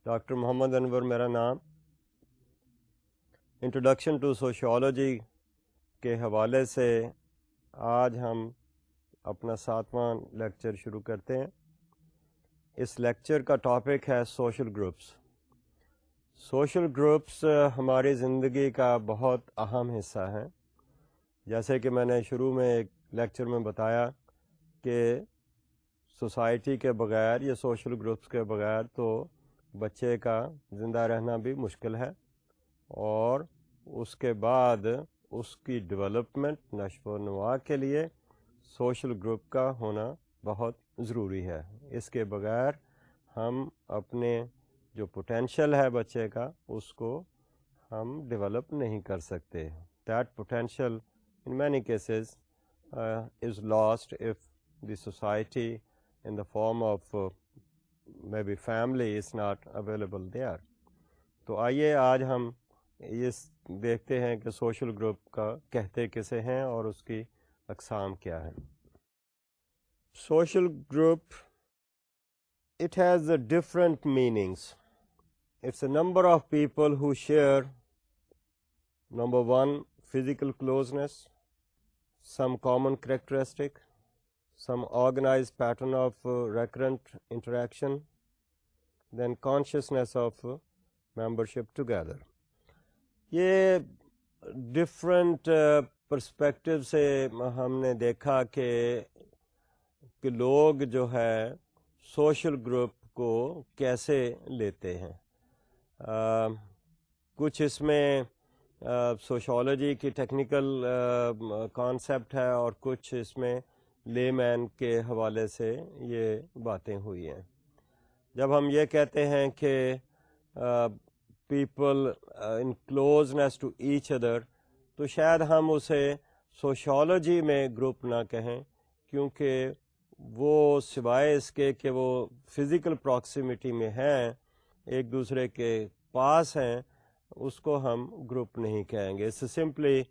Doctor Muhammad Anwar میرا نام. Introduction to sociology کے حوالے سے آج ہم اپنا 7واں لیکچر شروع کرتے ہیں. اس لیکچر کا ٹاپک ہے سوشل گروپس. سوشل گروپس ہماری زندگی کا بہت اہم حصہ ہیں. جیسے کہ میں نے شروع میں ایک لیکچر میں بتایا کہ سوسائٹی کے بغیر یا سوشل گروپس کے بغیر تو بچے کا زندہ رہنا بھی مشکل ہے، اور اس کے بعد اس کی ڈیولپمنٹ نشو و نما کے لیے سوشل گروپ کا ہونا بہت ضروری ہے. اس کے بغیر ہم اپنے جو پوٹینشیل ہے بچے کا اس کو ہم ڈیولپ نہیں کر سکتے. That potential in many cases is lost if the society in the form of maybe family is not available there. تو آئیے آج ہم یہ دیکھتے ہیں کہ سوشل گروپ کا کہتے کسے ہیں اور اس کی اقسام کیا ہیں. Social group it has different meanings. It's a number of people who share, number one, physical closeness, some common characteristic, some organized pattern of recurrent interaction, then consciousness of membership together. یہ different perspective سے ہم نے دیکھا کہ لوگ جو ہے social group کو کیسے لیتے ہیں. کچھ اس میں سوشیولوجی کی ٹیکنیکل کانسیپٹ ہے اور کچھ اس میں لے مین کے حوالے سے یہ باتیں ہوئی ہیں. جب ہم یہ کہتے ہیں کہ people in closeness to each other, تو شاید ہم اسے سوشیولوجی میں گروپ نہ کہیں، کیونکہ وہ سوائے اس کے کہ وہ فزیکل پراکسیمیٹی میں ہیں، ایک دوسرے کے پاس ہیں، اس کو ہم گروپ نہیں کہیں گے. It's simply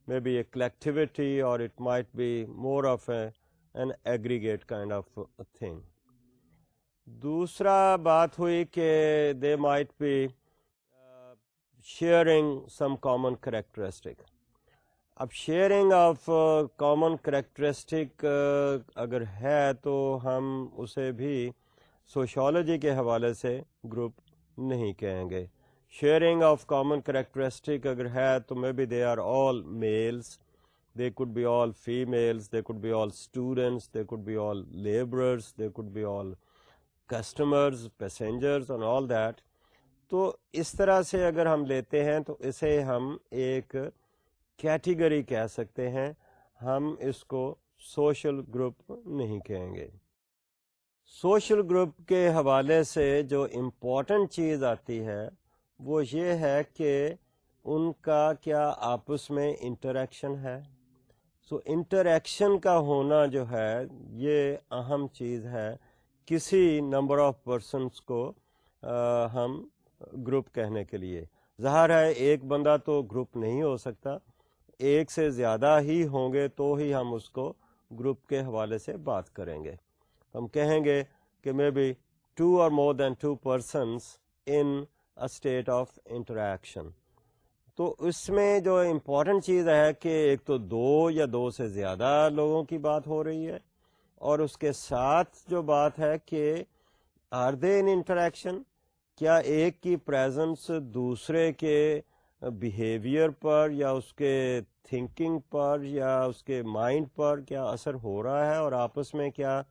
may be a collectivity اور it might be more of an aggregate kind of thing. دوسرا بات ہوئی کہ they might be sharing some common characteristic. اب شیئرنگ آف کامن کریکٹرسٹک اگر ہے تو ہم اسے بھی سوشیولوجی کے حوالے سے گروپ نہیں کہیں گے. شیئرنگ آف کامن کریکٹرسٹک اگر ہے تو may be they are all males, they could be all females, they could be all students, they could be all labourers, they could be all customers, passengers and all that. تو اس طرح سے اگر ہم لیتے ہیں تو اسے ہم ایک کیٹیگری کہہ سکتے ہیں، ہم اس کو سوشل گروپ نہیں کہیں گے. سوشل گروپ کے حوالے سے جو امپورٹنٹ چیز آتی ہے وہ یہ ہے کہ ان کا کیا آپس میں انٹریکشن ہے. انٹریکشن کا ہونا جو ہے یہ اہم چیز ہے. کسی نمبر آف پرسنس کو ہم گروپ کہنے کے لیے، ظاہر ہے ایک بندہ تو گروپ نہیں ہو سکتا، ایک سے زیادہ ہی ہوں گے تو ہی ہم اس کو گروپ کے حوالے سے بات کریں گے. ہم کہیں گے کہ may be 2 or more than 2 persons in a state of interaction. تو اس میں جو امپورٹنٹ چیز ہے کہ ایک تو 2 یا 2 سے زیادہ لوگوں کی بات ہو رہی ہے، اور اس کے ساتھ جو بات ہے کہ آر دے ان انٹریکشن، کیا ایک کی پریزنس دوسرے کے بیہیویئر پر یا اس کے تھنکنگ پر یا اس کے مائنڈ پر کیا اثر ہو رہا ہے، اور آپس میں کیا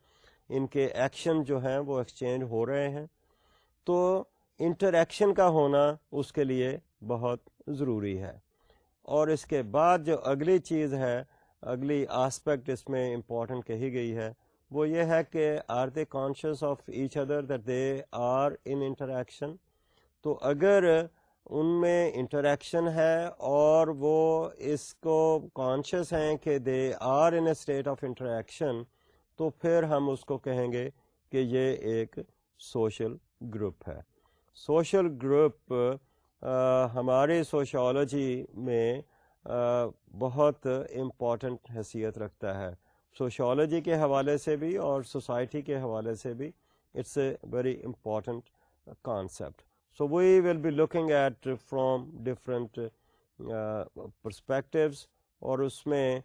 ان کے ایکشن جو ہیں وہ ایکسچینج ہو رہے ہیں. تو انٹریکشن کا ہونا اس کے لیے بہت ضروری ہے. اور اس کے بعد جو اگلی چیز ہے، اگلی آسپیکٹ اس میں امپورٹنٹ کہی گئی ہے، وہ یہ ہے کہ are they conscious of each other that they are in interaction. تو اگر ان میں انٹریکشن ہے اور وہ اس کو کانشیس ہیں کہ they are in a state of interaction, تو پھر ہم اس کو کہیں گے کہ یہ ایک سوشل گروپ ہے. سوشل گروپ ہماری سوشیولوجی میں بہت امپورٹنٹ حیثیت رکھتا ہے. سوشیولوجی کے حوالے سے بھی اور سوسائٹی کے حوالے سے بھی it's a very important concept. So we will be looking at from different perspectives, اور اس میں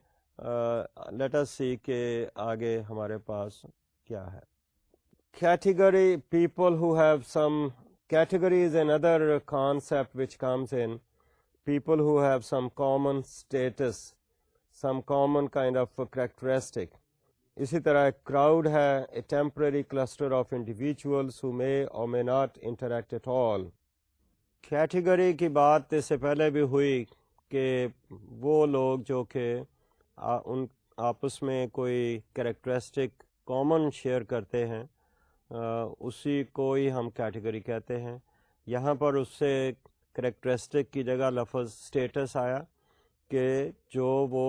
let us see کہ آگے ہمارے پاس کیا ہے. Category, people who have some category is another concept which comes in. People who have some common status, some common kind of characteristic. اسی طرح ایک کراؤڈ ہے, a temporary cluster of individuals who may or may not interact at all. Category کی بات اس سے پہلے بھی ہوئی کہ وہ لوگ جو کہ ان آپس میں کوئی کریکٹرسٹک کامن شیئر کرتے ہیں, اسی کو ہی ہم کیٹیگری کہتے ہیں. یہاں پر اس سے کریکٹرسٹک کی جگہ لفظ اسٹیٹس آیا کہ جو وہ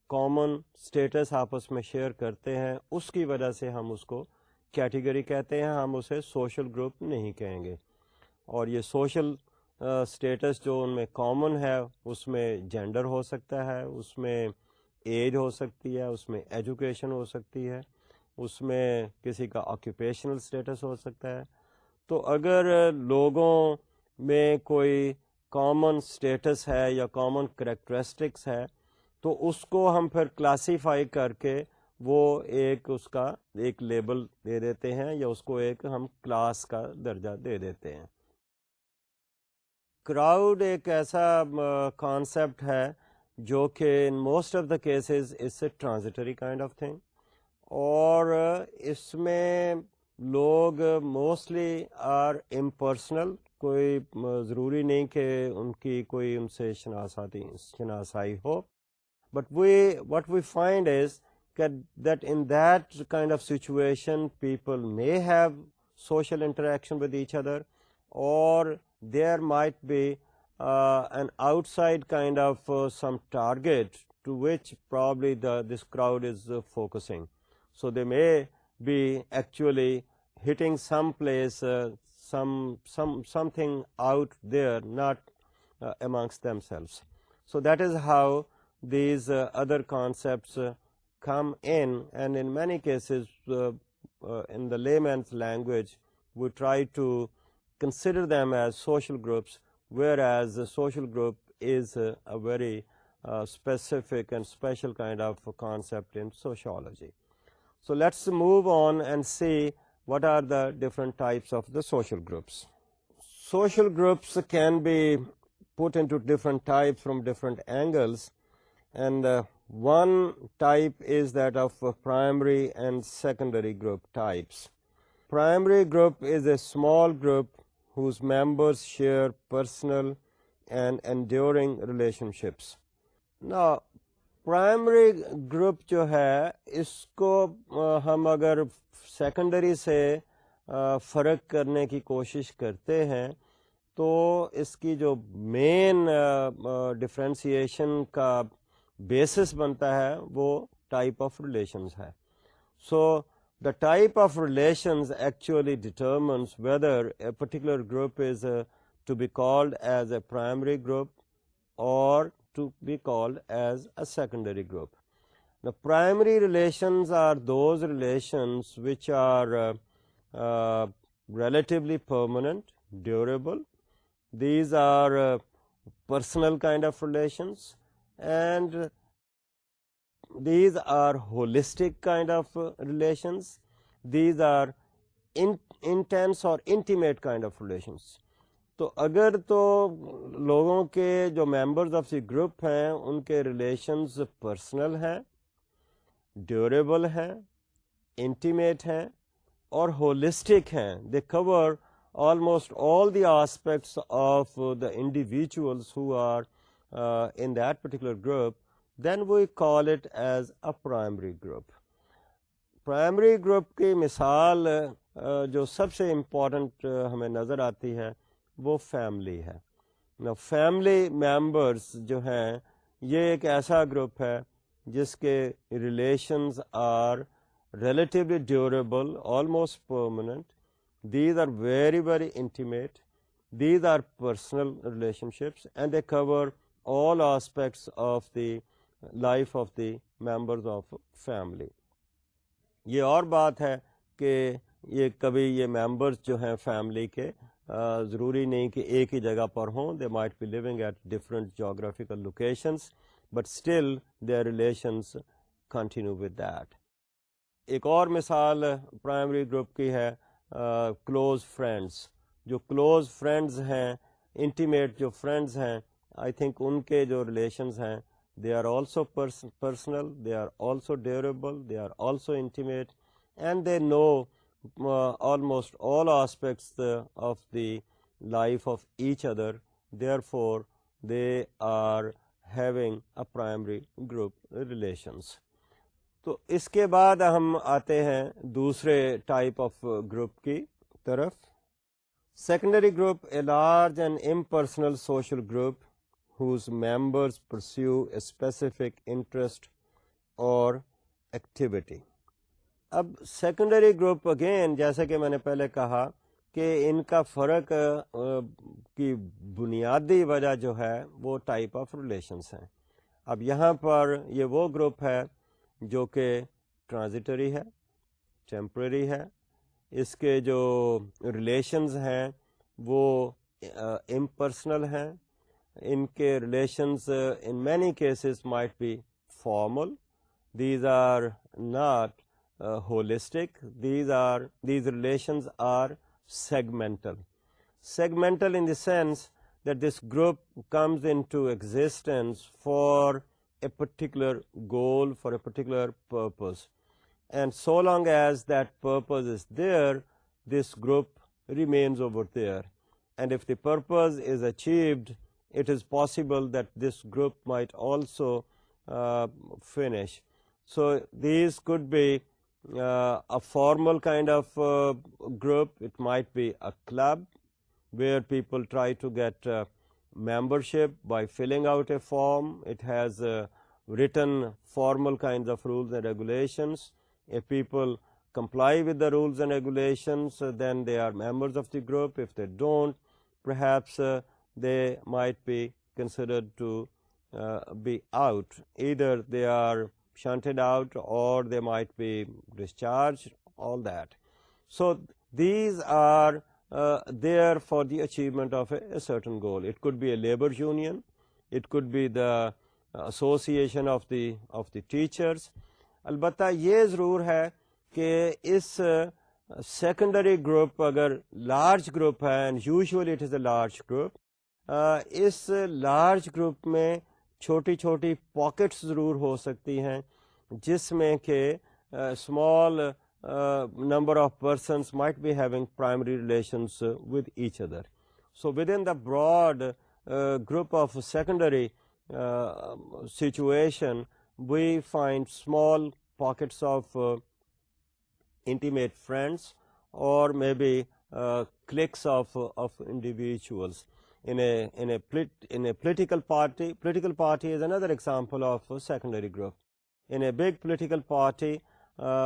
کامن اسٹیٹس آپس میں شیئر کرتے ہیں, اس کی وجہ سے ہم اس کو کیٹیگری کہتے ہیں, ہم اسے سوشل گروپ نہیں کہیں گے. اور یہ سوشل اسٹیٹس جو ان میں کامن ہے, اس میں جینڈر ہو سکتا ہے, اس میں ایج ہو سکتی ہے, اس میں ایجوکیشن ہو سکتی ہے, اس میں کسی کا آکیوپیشنل اسٹیٹس ہو سکتا ہے. تو اگر لوگوں میں کوئی کامن اسٹیٹس ہے یا کامن کریکٹرسٹکس ہے, تو اس کو ہم پھر کلاسیفائی کر کے وہ ایک اس کا ایک لیبل دے دیتے ہیں, یا اس کو ایک ہم کلاس کا درجہ دے دیتے ہیں. کراؤڈ ایک ایسا کانسیپٹ ہے جو کہ in most of the cases it's a transitory kind of thing, اور اس میں لوگ موسٹلی آر امپرسنل, کوئی ضروری نہیں کہ ان کی کوئی ان سے شناسائی ہو. But what we find is that in that kind of situation, people may have social interaction with each other, or there might be an outside kind of some target to which probably this crowd is focusing. So they may be actually hitting some place, something out there, not amongst themselves. So that is how these other concepts come in, and in many cases in the layman's language we try to consider them as social groups, whereas a social group is a very specific and special kind of concept in sociology. So let's move on and see what are the different types of the social groups. Social groups can be put into different types from different angles. And one type is that of primary and secondary group types. Primary group is a small group whose members share personal and enduring relationships. Now, primary group جو ہے, اس کو ہم اگر secondary سے فرق کرنے کی کوشش کرتے ہیں, تو اس کی جو مین ڈفرینسیشن کا بیسس بنتا ہے وہ ٹائپ آف ریلیشنز ہے. So the type of relations actually determines whether a particular group is to be called as a primary group اور to be called as a secondary group. The primary relations are those relations which are relatively permanent, durable. These are personal kind of relations, and these are holistic kind of relations. These are intense or intimate kind of relations. تو اگر تو لوگوں کے جو members of the group ہیں ان کے relations personal ہیں, ڈیوریبل ہیں, انٹیمیٹ ہیں اور ہولسٹک ہیں, دے کور almost all the aspects of the individuals who are in that particular group, then we call it as a primary group. Primary group کی مثال جو سب سے امپورٹنٹ ہمیں نظر آتی ہے وہ فیملی ہے. Now family members جو ہیں یہ ایک ایسا گروپ ہے جس کے relations are relatively durable, almost permanent. These are very, very intimate. These are personal relationships, and they cover all aspects of the life of the members of family. یہ اور بات ہے کہ یہ کبھی یہ ممبرز جو ہیں فیملی کے ضروری نہیں کہ ایک ہی جگہ پر ہوں. They might be living at different geographical locations, but still their relations continue with that. ایک اور مثال پرائمری گروپ کی ہے کلوز فرینڈس. جو کلوز فرینڈز ہیں, انٹیمیٹ جو فرینڈز ہیں, آئی تھنک ان کے جو ریلیشنز ہیں, they are also personal, they are also durable, they are also intimate, and they know almost all aspects of the life of each other. Therefore, they are having a primary group relations. تو اس کے بعد ہم آتے ہیں دوسرے type of group کی طرف. Secondary group, a large and impersonal social group whose members pursue a specific interest or activity. اب سیکنڈری گروپ اگین, جیسے کہ میں نے پہلے کہا کہ ان کا فرق کی بنیادی وجہ جو ہے وہ ٹائپ آف ریلیشنس ہیں. اب یہاں پر یہ وہ گروپ ہے جو کہ ٹرانزیٹری ہے, ٹیمپرری ہے. اس کے جو ریلیشنز ہیں وہ امپرسنل ہیں. ان کے relations in many cases might be formal. These are not holistic. These relations are segmental. Segmental in the sense that this group comes into existence for a particular goal, for a particular purpose. And so long as that purpose is there, this group remains over there. And if the purpose is achieved, it is possible that this group might also finish. So these could be a formal kind of group. It might be a club where people try to get membership by filling out a form. It has written formal kinds of rules and regulations. If people comply with the rules and regulations, then they are members of the group. If they don't, perhaps they might be considered to be out. Either they are shunted out or they might be discharged, all that. So these are there for the achievement of a certain goal. It could be a labor union, it could be the association of the teachers. البتہ یہ ضرور ہے کہ اس secondary group اگر large group ہے, and usually it is a large group, اس large group میں چھوٹی چھوٹی پاکٹس ضرور ہو سکتی ہیں جس میں کہ small number of persons might be having primary relations with each other. So within the broad group of secondary situation, we find small pockets of intimate friends or maybe cliques of individuals. In a political party is another example of a secondary group. In a big political party,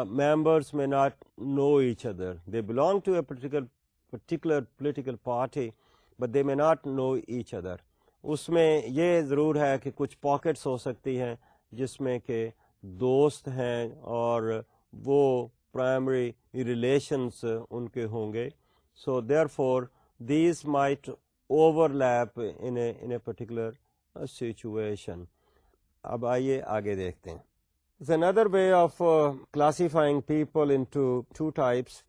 members may not know each other. They belong to a particular political party, but they may not know each other. اس میں یہ ضرور ہے کہ کچھ pockets ہو سکتی ہیں جس میں کہ دوست ہیں اور وہ پرائمری ریلیشنس ان کے ہوں گے. So therefore these might overlap in a particular situation. اب آئیے آگے دیکھتے ہیں. Another way of classifying people into two types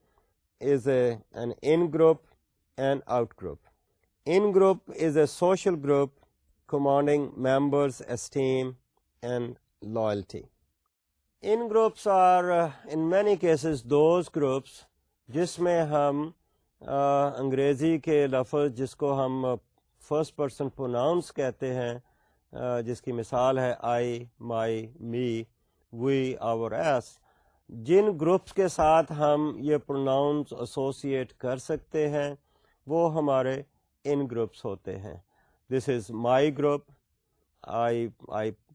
is an in-group and out-group. In-group is a social group commanding members' esteem and loyalty. In-groups are in many cases those groups جس میں ہم انگریزی کے لفظ جس کو ہم فرسٹ پرسن پروناؤنس کہتے ہیں, جس کی مثال ہے آئی, مائی, می, وی, آور, ایس, جن گروپس کے ساتھ ہم یہ پروناؤنس ایسوسیٹ کر سکتے ہیں وہ ہمارے ان گروپس ہوتے ہیں. This is my group,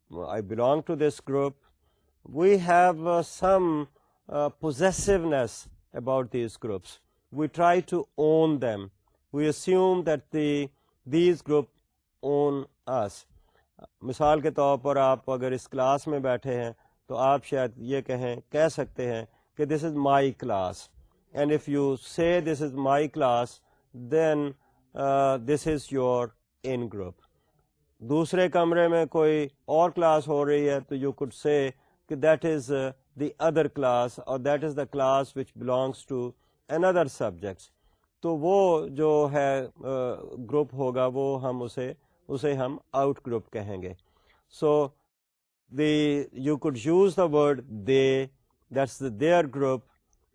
I belong to this group. We have some possessiveness about these groups. We try to own them. We assume that these groups own us. مثال کے طور پر آپ اگر اس کلاس میں بیٹھے ہیں تو آپ شاید یہ کہہ سکتے ہیں کہ this is my class. And if you say this is my class, then this is your in group. دوسرے کمرے میں کوئی اور کلاس ہو رہی ہے تو you could say that is the other ادر کلاس اور that is the class which belongs to another subjects. تو وہ جو ہے گروپ ہوگا وہ ہم اسے ہم آؤٹ گروپ کہیں گے. سو you could use the word they, that's their group,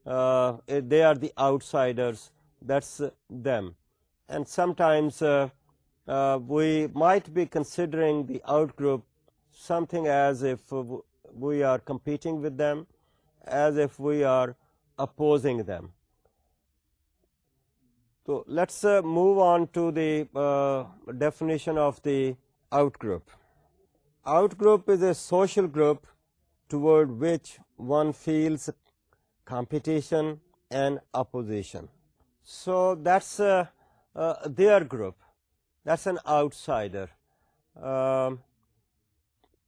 they are the outsiders, that's them. And sometimes we might be considering the out group something as if we are competing with them, as if we are opposing them. So let's move on to the definition of the out group. Out group is a social group toward which one feels competition and opposition. So that's their group. That's an outsider.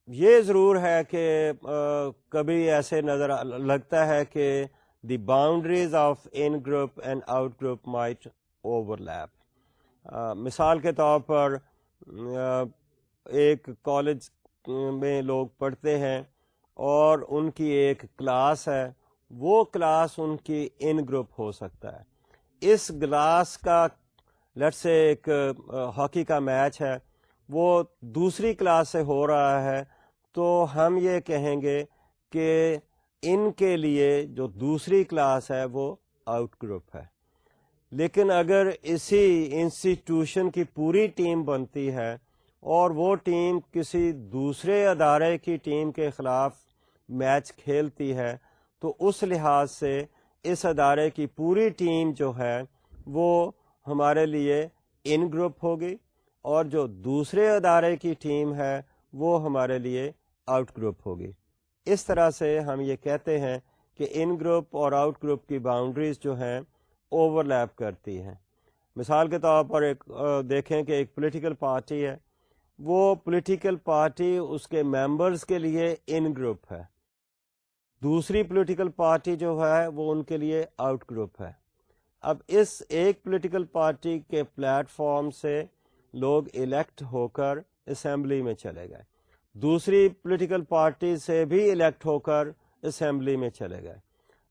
یہ ضرور ہے کہ کبھی ایسے نظر لگتا ہے کہ the boundaries of in group and out group might overlap. مثال کے طور پر ایک کالج میں لوگ پڑھتے ہیں اور ان کی ایک کلاس ہے, وہ کلاس ان کی ان گروپ ہو سکتا ہے. اس کلاس کا لیٹس سے ایک ہاکی کا میچ ہے, وہ دوسری کلاس سے ہو رہا ہے, تو ہم یہ کہیں گے کہ ان کے لیے جو دوسری کلاس ہے وہ آؤٹ گروپ ہے. لیکن اگر اسی انسٹیٹیوشن کی پوری ٹیم بنتی ہے اور وہ ٹیم کسی دوسرے ادارے کی ٹیم کے خلاف میچ کھیلتی ہے, تو اس لحاظ سے اس ادارے کی پوری ٹیم جو ہے وہ ہمارے لیے ان گروپ ہوگی, اور جو دوسرے ادارے کی ٹیم ہے وہ ہمارے لیے آؤٹ گروپ ہوگی. اس طرح سے ہم یہ کہتے ہیں کہ ان گروپ اور آؤٹ گروپ کی باؤنڈریز جو ہیں اوور لیپ کرتی ہیں. مثال کے طور پر ایک دیکھیں کہ ایک پولیٹیکل پارٹی ہے, وہ پولیٹیکل پارٹی اس کے ممبرز کے لیے ان گروپ ہے, دوسری پولیٹیکل پارٹی جو ہے وہ ان کے لیے آؤٹ گروپ ہے. اب اس ایک پولیٹیکل پارٹی کے پلیٹ فارم سے لوگ الیکٹ ہو کر اسمبلی میں چلے گئے, دوسری پولیٹیکل پارٹی سے بھی الیکٹ ہو کر اسمبلی میں چلے گئے.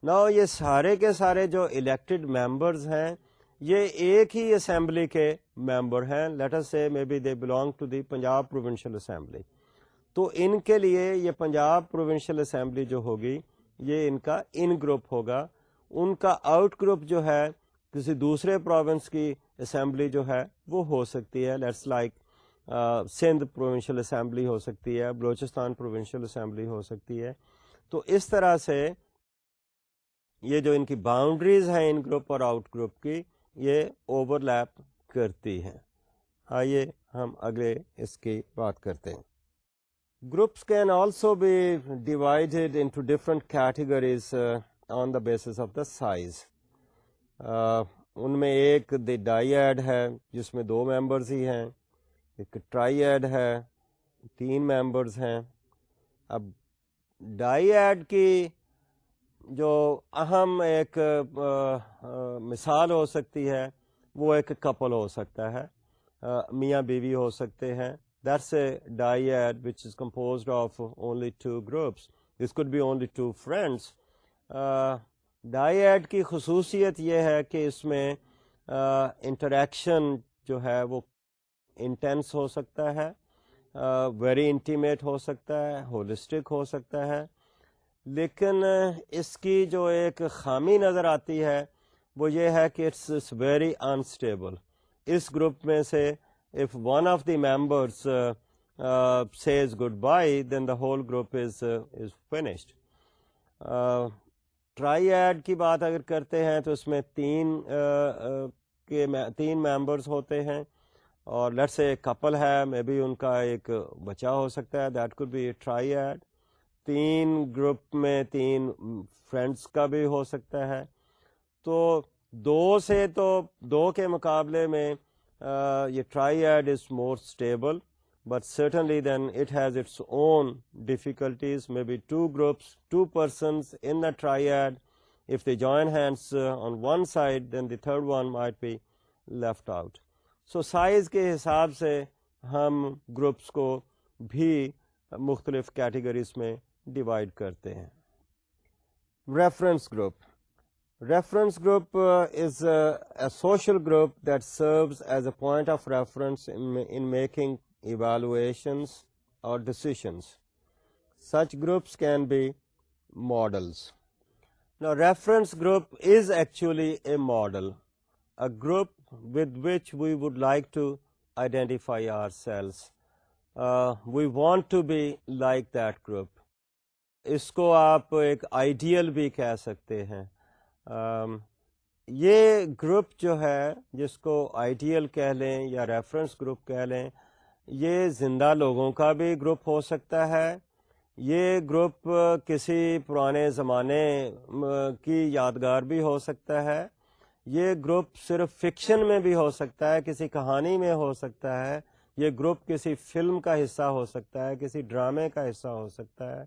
ناؤ یہ سارے کے سارے جو الیکٹڈ ممبرز ہیں یہ ایک ہی اسمبلی کے ممبر ہیں. Let us say may be they belong to the Punjab provincial assembly. تو ان کے لیے یہ پنجاب پروونشل اسمبلی جو ہوگی یہ ان کا ان گروپ ہوگا. ان کا آؤٹ گروپ جو ہے کسی دوسرے پروونس کی اسمبلی جو ہے وہ ہو سکتی ہے, let's like Sindh provincial assembly ہو سکتی ہے, بلوچستان پروونشل اسمبلی ہو سکتی ہے. تو اس طرح سے یہ جو ان کی باؤنڈریز ہیں ان گروپ اور آؤٹ گروپ کی یہ اوور لیپ کرتی ہیں. آئیے ہم اگلے اس کی بات کرتے ہیں. Groups can also be divided into different categories on the basis of the size. ان میں ایک دی ڈائی ایڈ ہے جس میں 2 ممبرز ہی ہیں, ایک ٹرائی ایڈ ہے 3 ممبرز ہیں. اب ڈائی ایڈ کی جو اہم ایک مثال ہو سکتی ہے وہ ایک کپل ہو سکتا ہے, میاں بیوی ہو سکتے ہیں. That's a dyad which is composed of only 2 groups. This could be only 2 friends. Dyad کی خصوصیت یہ ہے کہ اس میں انٹریکشن جو ہے وہ انٹینس ہو سکتا ہے, ویری انٹیمیٹ ہو سکتا ہے, ہولسٹک ہو سکتا ہے. لیکن اس کی جو ایک خامی نظر آتی ہے وہ یہ ہے کہ اٹس ویری انسٹیبل. اس گروپ میں سے if one of the members says goodbye, then the whole group is finished. Triad کی بات اگر کرتے ہیں تو اس میں 3 ممبرز ہوتے ہیں, اور لیٹس سے کپل ہے, مے بی ان کا ایک بچہ ہو سکتا ہے, that could be tried. 3 group میں 3 فرینڈس کا بھی ہو سکتا ہے. تو 2 کے مقابلے میں یہ tried is more stable, but certainly then it has its own difficulties. Maybe 2 groups, 2 persons in the triad, if they join hands on one side, then the third one might be left out. So size کے حساب سے ہم groups کو بھی مختلف categories میں divide کرتے ہیں. Reference group. Reference group is a social group that serves as a point of reference in making evaluations or decisions. Such groups can be models. Now, reference group is actually a model, a group with which we would like to identify ourselves. We want to be like that group. اس کو آپ ایک ideal بھی کہہ سکتے ہیں. یہ group جو ہے جس کو آئیڈیل کہہ لیں یا ریفرنس گروپ کہہ لیں، یہ زندہ لوگوں کا بھی گروپ ہو سکتا ہے. یہ گروپ کسی پرانے زمانے کی یادگار بھی ہو سکتا ہے. یہ گروپ صرف فکشن میں بھی ہو سکتا ہے، کسی کہانی میں ہو سکتا ہے. یہ گروپ کسی فلم کا حصہ ہو سکتا ہے، کسی ڈرامے کا حصہ ہو سکتا ہے.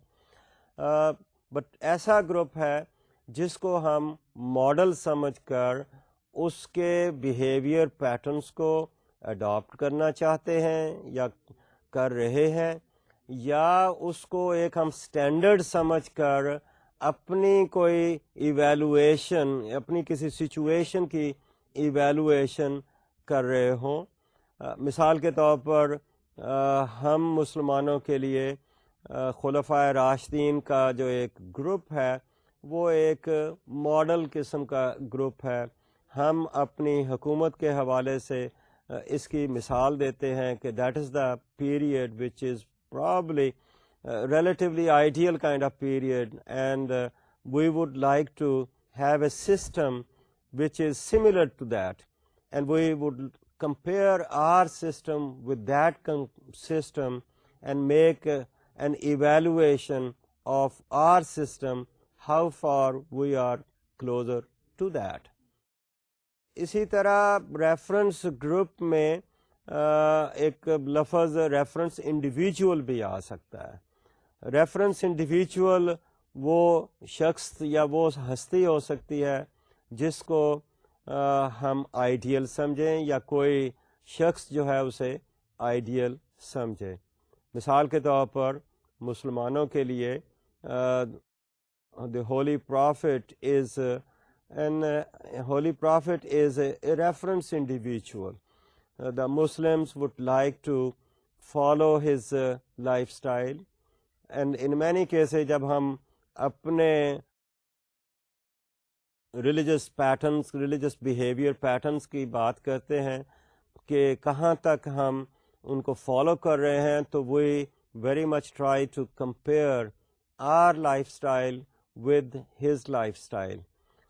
بٹ ایسا گروپ ہے جس کو ہم ماڈل سمجھ کر اس کے بیہیویئر پیٹرنس کو اڈاپٹ کرنا چاہتے ہیں یا کر رہے ہیں، یا اس کو ایک ہم سٹینڈرڈ سمجھ کر اپنی کوئی ایویلویشن، اپنی کسی سچویشن کی ایویلویشن کر رہے ہوں. مثال کے طور پر ہم مسلمانوں کے لیے خلفائے راشدین کا جو ایک گروپ ہے وہ ایک ماڈل قسم کا گروپ ہے. ہم اپنی حکومت کے حوالے سے اس کی مثال دیتے ہیں کہ is is the period which is probably relatively ideal kind of period, and we would like to have a system which is similar to that, and we would compare our system with that system and make an evaluation of our system, how far we are closer to that. اسی طرح reference group میں ایک لفظ reference individual بھی آ سکتا ہے. Reference individual وہ شخص یا وہ ہستی ہو سکتی ہے جس کو ہم آئیڈیل سمجھیں یا کوئی شخص جو ہے اسے آئیڈیل سمجھیں. مثال کے طور پر مسلمانوں کے لیے the holy prophet is a reference individual. The Muslims would like to follow his lifestyle, and in many cases جب ہم اپنے religious patterns, religious behavior patterns کی بات کرتے ہیں کہ کہاں تک ہم ان کو فالو کر رہے ہیں، تو we very much try to compare our lifestyle with his lifestyle.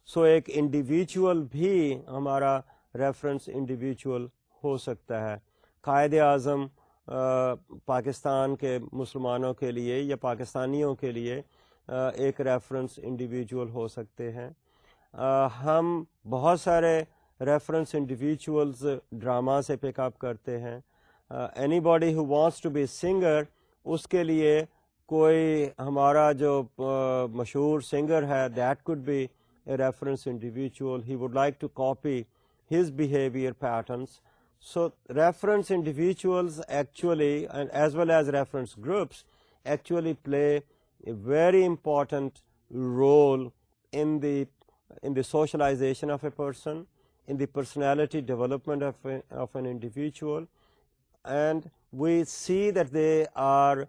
سو ایک انڈیویجول بھی ہمارا ریفرنس انڈیویجول ہو سکتا ہے. قائد اعظم پاکستان کے مسلمانوں کے لیے یا پاکستانیوں کے لیے ایک ریفرنس انڈیویجول ہو سکتے ہیں. ہم بہت سارے ریفرنس انڈیویجولز ڈراما سے پک اپ کرتے ہیں. Any body who wants to be singer, اس کے لیے کوئی ہمارا جو مشہور سنگر ہے that could be a reference individual. He would like to copy his behavior patterns. So reference individuals actually, and as well as reference groups, actually play a very important role in the socialization of a person, in the personality development of an individual, and we see that they are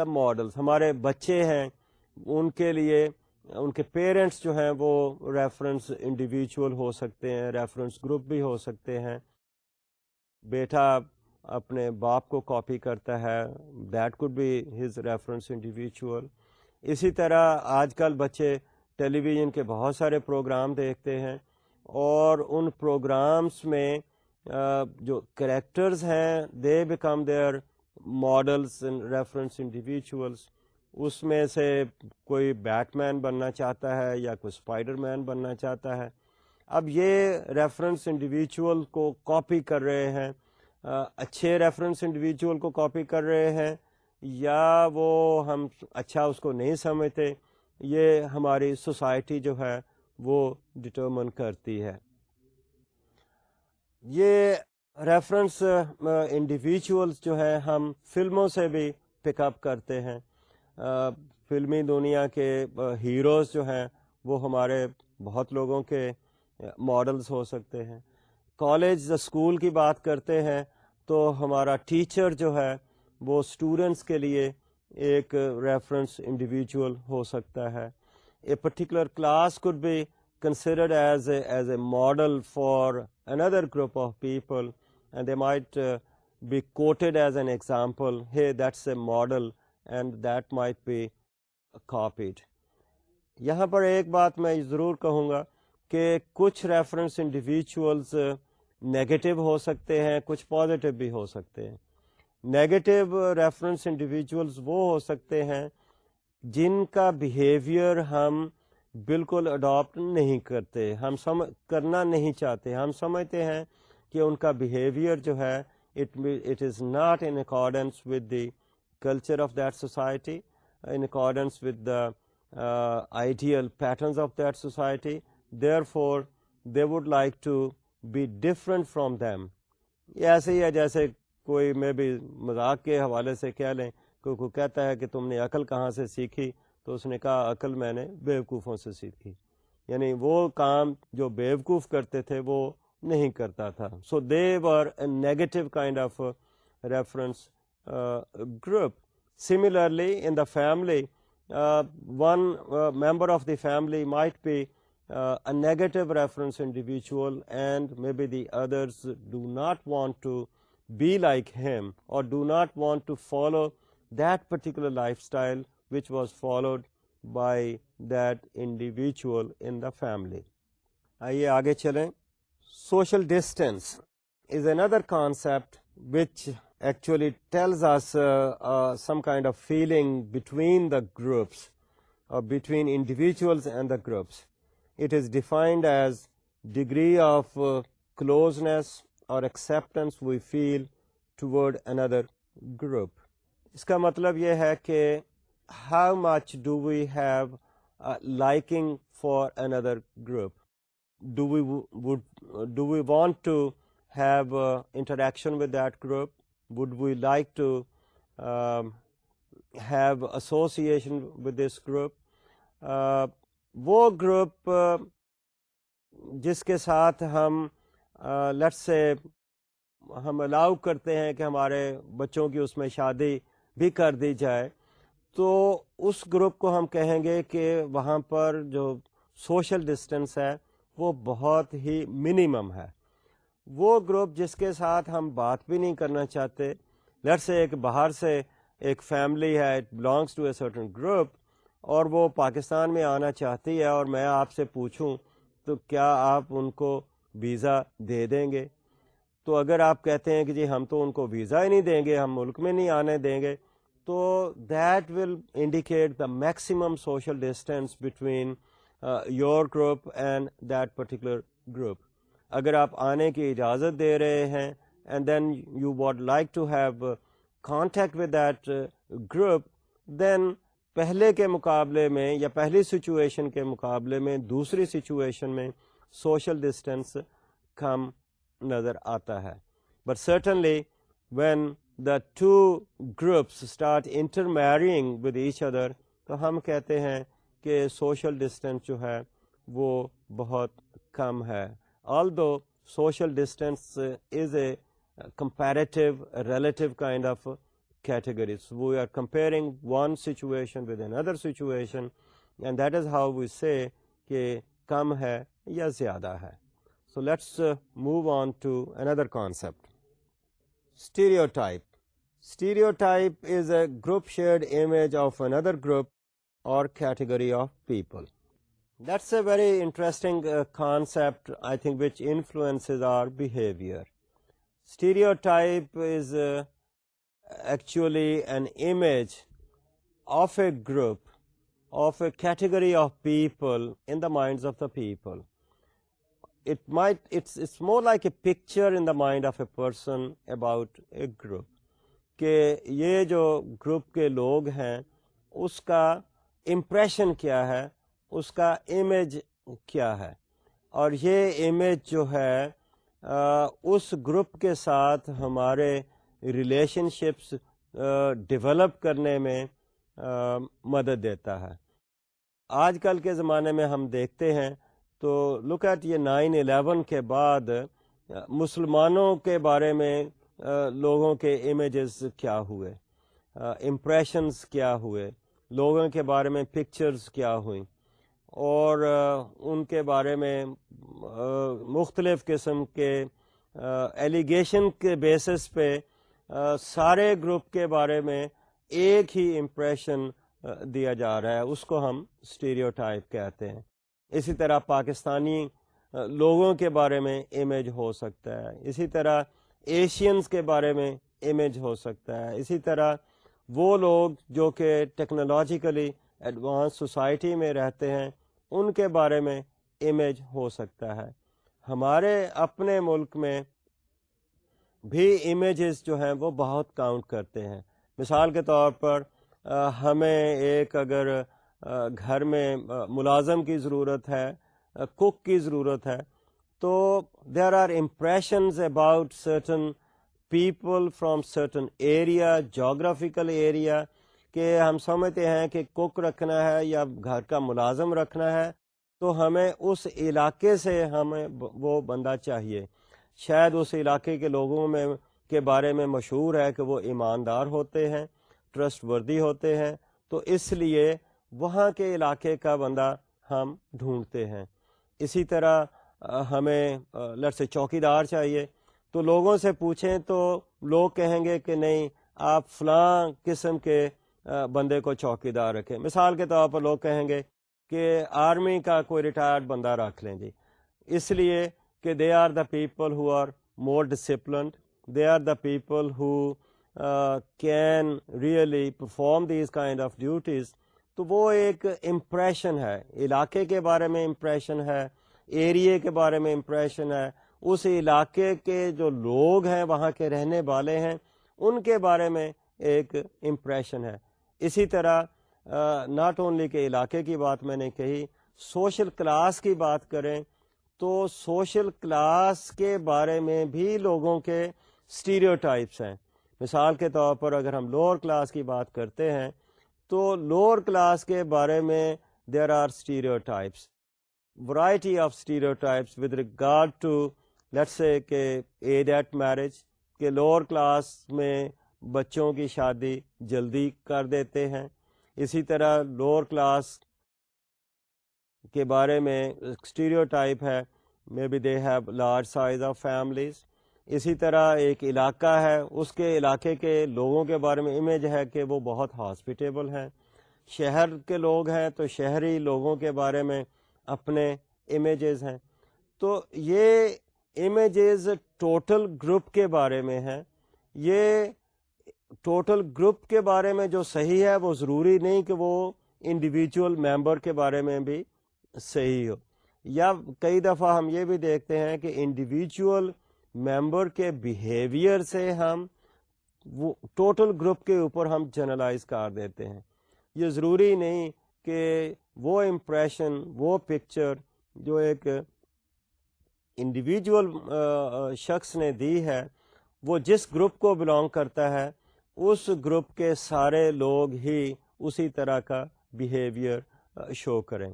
the models. ہمارے بچے ہیں، ان کے لیے ان کے parents جو ہیں وہ ریفرنس انڈیویجول ہو سکتے ہیں، ریفرنس گروپ بھی ہو سکتے ہیں. بیٹا اپنے باپ کو کاپی کرتا ہے، that could be his reference individual. اسی طرح آج کل بچے ٹیلی ویژن کے بہت سارے پروگرام دیکھتے ہیں، اور ان پروگرامس میں جو کریکٹرز ہیں they become their models and reference individuals. اس میں سے کوئی بیٹ مین بننا چاہتا ہے یا کوئی اسپائڈر مین بننا چاہتا ہے. اب یہ ریفرنس انڈیویجول کو کاپی کر رہے ہیں، اچھے ریفرنس انڈیویجول کو کاپی کر رہے ہیں یا وہ ہم اچھا اس کو نہیں سمجھتے، یہ ہماری سوسائٹی جو ہے وہ ڈٹرمن کرتی ہے. یہ ریفرنس انڈیویجولس جو ہیں ہم فلموں سے بھی پک اپ کرتے ہیں. فلمی دنیا کے ہیروز جو ہیں وہ ہمارے بہت لوگوں کے ماڈلز ہو سکتے ہیں. کالج اسکول کی بات کرتے ہیں تو ہمارا ٹیچر جو ہے وہ اسٹوڈنٹس کے لیے ایک ریفرنس انڈیویجول ہو سکتا ہے. A particular class could be considered as a model for another group of people, and they might be quoted as an example. Hey, that's a model, and that might be copied. یہاں پر ایک بات میں ضرور کہوں گا کہ کچھ reference individuals negative ہو سکتے ہیں, کچھ پازیٹیو بھی ہو سکتے ہیں. نیگیٹو ریفرنس انڈیویجولز وہ ہو سکتے ہیں جن کا بیہیویئر ہم بالکل اڈاپٹ نہیں کرتے, ہم کرنا نہیں چاہتے. ہم سمجھتے ہیں کہ ان کا بیہیویئر جو ہے it is not in accordance with the culture of that society, in accordance with the ideal patterns of that society. Therefore, they would like to be different from them. یہ ایسے ہی ہے جیسے کوئی میں بھی مذاق کے حوالے سے کہہ لیں, کوئی کہتا ہے کہ تم نے عقل کہاں سے سیکھی, تو اس نے کہا عقل میں نے بیوقوفوں سے سیکھی. یعنی وہ کام جو بیوقوف کرتے تھے وہ نہیں کرتا تھا. So they were a negative kind of reference group. Similarly, in the family, one member of the family might be a negative reference individual, and maybe the others do not want to be like him or do not want to follow that particular lifestyle which was followed by that individual in the family. آئیے آگے چلیں. Social distance is another concept which actually tells us some kind of feeling between the groups or between individuals and the groups. It is defined as degree of closeness or acceptance we feel toward another group. اس کا مطلب یہ ہے کہ how much do we have liking for another group? Do we want to have interaction with that group? Would we like to have association with this group? وہ group جس کے ساتھ ہم لیٹس سے ہم الاؤ کرتے ہیں کہ ہمارے بچوں کی اس میں شادی بھی کر دی جائے, تو اس گروپ کو ہم کہیں گے کہ وہاں پر جو سوشل ڈسٹینس ہے وہ بہت ہی منیمم ہے. وہ گروپ جس کے ساتھ ہم بات بھی نہیں کرنا چاہتے, لیٹس سے ایک باہر سے ایک فیملی ہے, it belongs to a certain group, اور وہ پاکستان میں آنا چاہتی ہے, اور میں آپ سے پوچھوں تو کیا آپ ان کو ویزا دے دیں گے؟ تو اگر آپ کہتے ہیں کہ جی ہم تو ان کو ویزا ہی نہیں دیں گے, ہم ملک میں نہیں آنے دیں گے, تو that will indicate the maximum social distance between your group and that particular group. اگر آپ آنے کی اجازت دے رہے ہیں and then you would like to have contact with that group, then پہلے کے مقابلے میں یا پہلی سچویشن کے مقابلے میں دوسری سچویشن میں سوشل ڈسٹینس کم نظر آتا ہے. But certainly when the two groups start intermarrying with each other, تو ہم کہتے ہیں کہ سوشل ڈسٹینس جو ہے وہ بہت کم ہے. although social distance is a comparative, relative kind of category. So we are comparing one situation with another situation, and that is how we say کہ کم ہے یا زیادہ ہے. So let's move on to another concept. Stereotype. Stereotype is a group shared image of another group or category of people. That's a very interesting concept, I think, which influences our behavior. Stereotype is actually an image of a group, of a category of people in the minds of the people. It's more like a picture in the mind of a person about a group. کہ یہ جو group کے لوگ ہیں اس کا impression کیا ہے, اس کا امیج کیا ہے, اور یہ امیج جو ہے اس گروپ کے ساتھ ہمارے ریلیشن شپس ڈیولپ کرنے میں مدد دیتا ہے. آج کل کے زمانے میں ہم دیکھتے ہیں تو لک ایٹ یہ 9/11 کے بعد مسلمانوں کے بارے میں لوگوں کے امیجز کیا ہوئے, امپریشنز کیا ہوئے, لوگوں کے بارے میں پکچرز کیا ہوئیں, اور ان کے بارے میں مختلف قسم کے ایلیگیشن کے بیسس پہ سارے گروپ کے بارے میں ایک ہی امپریشن دیا جا رہا ہے, اس کو ہم اسٹیریوٹائپ کہتے ہیں. اسی طرح پاکستانی لوگوں کے بارے میں امیج ہو سکتا ہے, اسی طرح ایشینز کے بارے میں امیج ہو سکتا ہے, اسی طرح وہ لوگ جو کہ ٹیکنالوجیکلی ایڈوانس سوسائٹی میں رہتے ہیں ان کے بارے میں امیج ہو سکتا ہے. ہمارے اپنے ملک میں بھی امیجز جو ہیں وہ بہت کاؤنٹ کرتے ہیں. مثال کے طور پر ہمیں ایک اگر گھر میں ملازم کی ضرورت ہے, کک کی ضرورت ہے, تو there are impressions about certain people from certain area, geographical area, کہ ہم سمجھتے ہیں کہ کک رکھنا ہے یا گھر کا ملازم رکھنا ہے تو ہمیں اس علاقے سے ہمیں وہ بندہ چاہیے. شاید اس علاقے کے لوگوں میں کے بارے میں مشہور ہے کہ وہ ایماندار ہوتے ہیں, ٹرسٹ وردی ہوتے ہیں, تو اس لیے وہاں کے علاقے کا بندہ ہم ڈھونڈتے ہیں. اسی طرح ہمیں سے چوکیدار چاہیے, تو لوگوں سے پوچھیں تو لوگ کہیں گے کہ نہیں, آپ فلاں قسم کے بندے کو چوکیدار رکھیں. مثال کے طور پر لوگ کہیں گے کہ آرمی کا کوئی ریٹائرڈ بندہ رکھ لیں جی, اس لیے کہ they are the people who are more disciplined, they are the people who can really perform these kind of duties. تو وہ ایک امپریشن ہے, علاقے کے بارے میں امپریشن ہے, ایریے کے بارے میں امپریشن ہے, اس علاقے کے جو لوگ ہیں وہاں کے رہنے والے ہیں ان کے بارے میں ایک امپریشن ہے. اسی طرح ناٹ اونلی کے علاقے کی بات میں نے کہی, سوشل کلاس کی بات کریں تو سوشل کلاس کے بارے میں بھی لوگوں کے اسٹیریوٹائپس ہیں. مثال کے طور پر اگر ہم لوور کلاس کی بات کرتے ہیں تو لوور کلاس کے بارے میں there are stereotypes, variety of stereotypes with regard to let's say age at ایٹ میرج, کہ لوور کلاس میں بچوں کی شادی جلدی کر دیتے ہیں. اسی طرح لوور کلاس کے بارے میں اسٹیریوٹائپ ہے may be they have large size of families. اسی طرح ایک علاقہ ہے, اس کے علاقے کے لوگوں کے بارے میں امیج ہے کہ وہ بہت ہاسپٹیبل ہیں. شہر کے لوگ ہیں تو شہری لوگوں کے بارے میں اپنے امیجز ہیں. تو یہ امیجز ٹوٹل گروپ کے بارے میں ہیں. یہ ٹوٹل گروپ کے بارے میں جو صحیح ہے وہ ضروری نہیں کہ وہ انڈیویجول ممبر کے بارے میں بھی صحیح ہو. یا کئی دفعہ ہم یہ بھی دیکھتے ہیں کہ انڈیویجول ممبر کے بیہیویئر سے ہم وہ ٹوٹل گروپ کے اوپر ہم جنرلائز کر دیتے ہیں. یہ ضروری نہیں کہ وہ امپریشن, وہ پکچر جو ایک انڈیویجول شخص نے دی ہے وہ جس گروپ کو بلانگ کرتا ہے اس گروپ کے سارے لوگ ہی اسی طرح کا بیہیویئر شو کریں.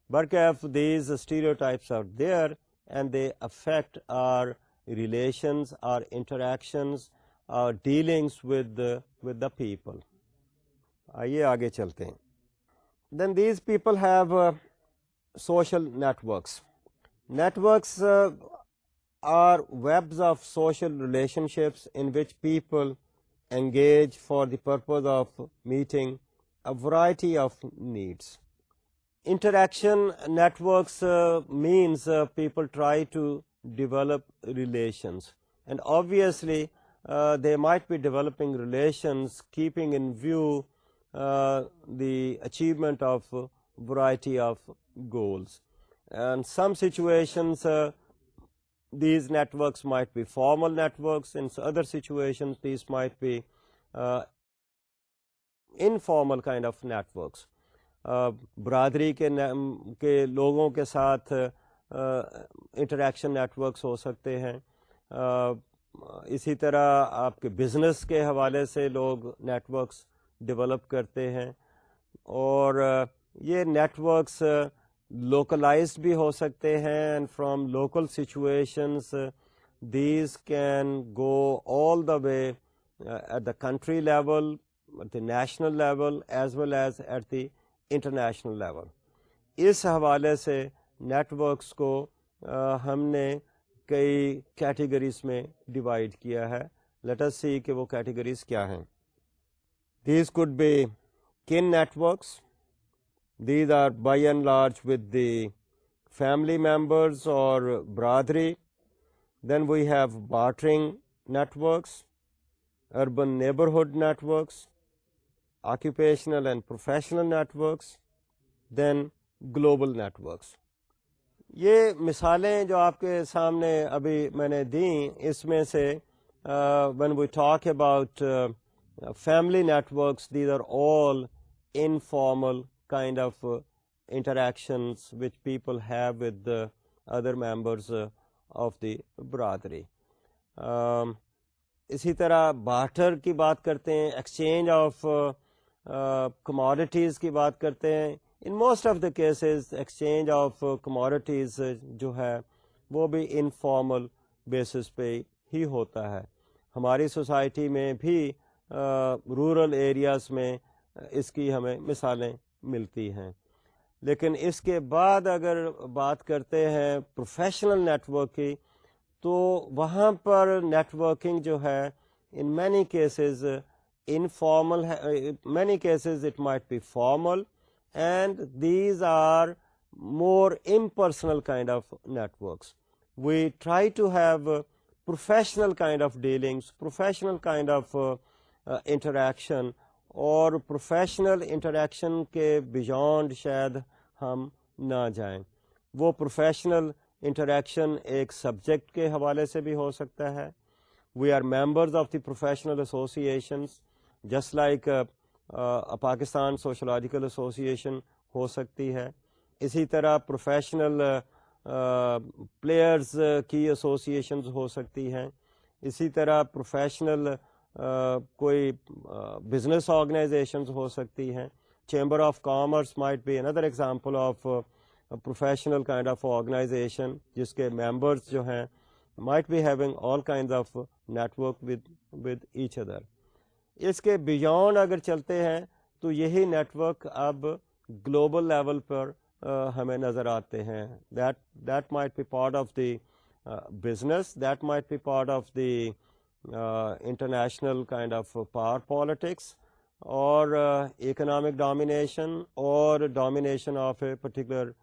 برکیف these stereotypes are there and they affect our relations, our interactions, our dealings with the people. آئیے آگے چلتے ہیں. Then these people have social networks. Networks are webs of social relationships in which people engage for the purpose of meeting a variety of needs. Interaction networks means people try to develop relations, and obviously they might be developing relations keeping in view the achievement of variety of goals. And some situations these networks might be formal networks, in other situations these might be informal kind of networks. برادری کے لوگوں کے ساتھ interaction networks ہو سکتے ہیں, اسی طرح آپ کے بزنس کے حوالے سے لوگ نیٹ ورکس ڈیولپ کرتے ہیں، اور یہ نیٹ ورکس لوکلائزڈ بھی ہو سکتے ہیں، and from local situations these can go all the way at the country level, at the national level as well as at the international level. اس حوالے سے نیٹ ورکس کو ہم نے کئی کیٹیگریز میں ڈیوائڈ کیا ہے. لیٹ us see کہ وہ کیٹیگریز کیا ہیں. These could be kin networks. These are by and large with the family members or brotherly. Then we have bartering networks, urban neighborhood networks, occupational and professional networks, then global networks. یہ مثالیں جو آپ کے سامنے ابھی میں نے دیں، اس میں سے when we talk about family networks, these are all informal kind of interactions which people have with the other members of the brotherly. اسی طرح بارٹر کی بات کرتے ہیں، ایکسچینج آف commodities کی بات کرتے ہیں. ان most of the cases exchange of commodities جو ہے وہ بھی انفارمل بیسس پہ ہی ہوتا ہے. ہماری سوسائٹی میں بھی رورل ایریاز میں اس کی ہمیں مثالیں ملتی ہیں. لیکن اس کے بعد اگر بات کرتے ہیں پروفیشنل نیٹ ورک کی، تو وہاں پر نیٹ ورکنگ جو ہے ان many cases informal, many cases it might be formal, and these are more impersonal kind of networks. We try to have professional kind of dealings, professional kind of interaction, اور professional interaction کے beyond شاید ہم نہ جائیں. وہ professional interaction ایک subject کے حوالے سے بھی ہو سکتا ہے. We are members of the professional associations, just like Pakistan sociological association ہو سکتی ہے. اسی طرح پروفیشنل پلیئرز کی ایسوسیشنز ہو سکتی ہیں. اسی طرح پروفیشنل کوئی بزنس آرگنائزیشنز ہو سکتی ہیں. Chamber of commerce might be another example of professional kind of organization جس کے ممبرز جو ہیں might be having all kinds of network with each other. اس کے بیونڈ اگر چلتے ہیں تو یہی نیٹ ورک اب گلوبل لیول پر ہمیں نظر آتے ہیں. that might be part of the business, that might be part of the international kind of power politics, or economic domination, or domination of a particular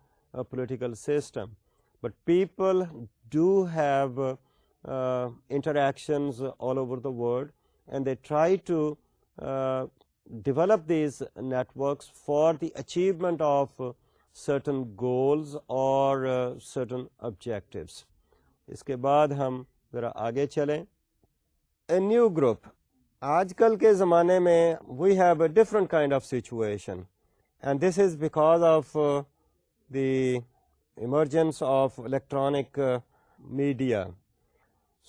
political system. But people do have interactions all over the world, and they try to develop these networks for the achievement of certain goals or certain objectives. اس کے بعد ہم ذرا آگے چلیں. A new group. آج کل کے زمانے میں we have a different kind of situation, and this is because of the emergence of electronic media.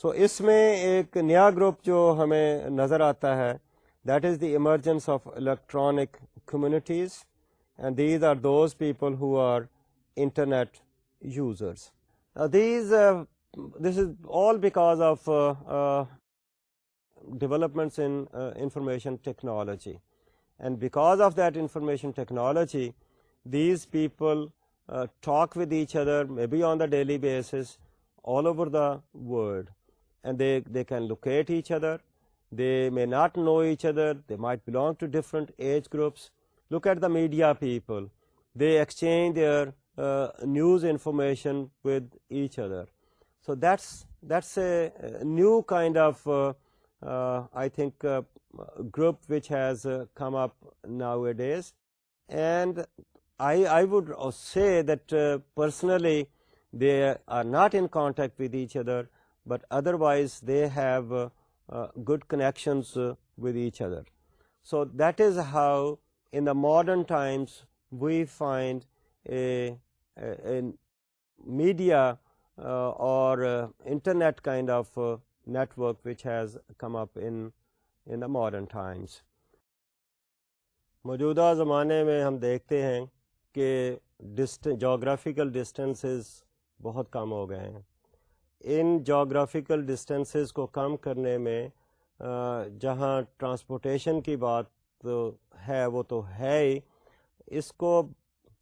So اس میں ایک نیا گروپ جو ہمیں نظر آتا ہے, that is the emergence of electronic communities, and these are those people who are internet users. Now this is all because of developments in information technology, and because of that information technology, these people talk with each other maybe on the daily basis all over the world, and they can locate each other. They may not know each other, they might belong to different age groups. Look at the media people, they exchange their news information with each other. So that's a new kind of I think group which has come up nowadays, and I would say that personally they are not in contact with each other, but otherwise they have good connections with each other. So that is how in the modern times we find a media or internet kind of network which has come up in the modern times. موجودہ زمانے میں ہم دیکھتے ہیں کہ geographical distances بہت کم ہو گئے ہیں. ان جغرافیکل ڈسٹینسز کو کم کرنے میں جہاں ٹرانسپورٹیشن کی بات ہے وہ تو ہے ہی, اس کو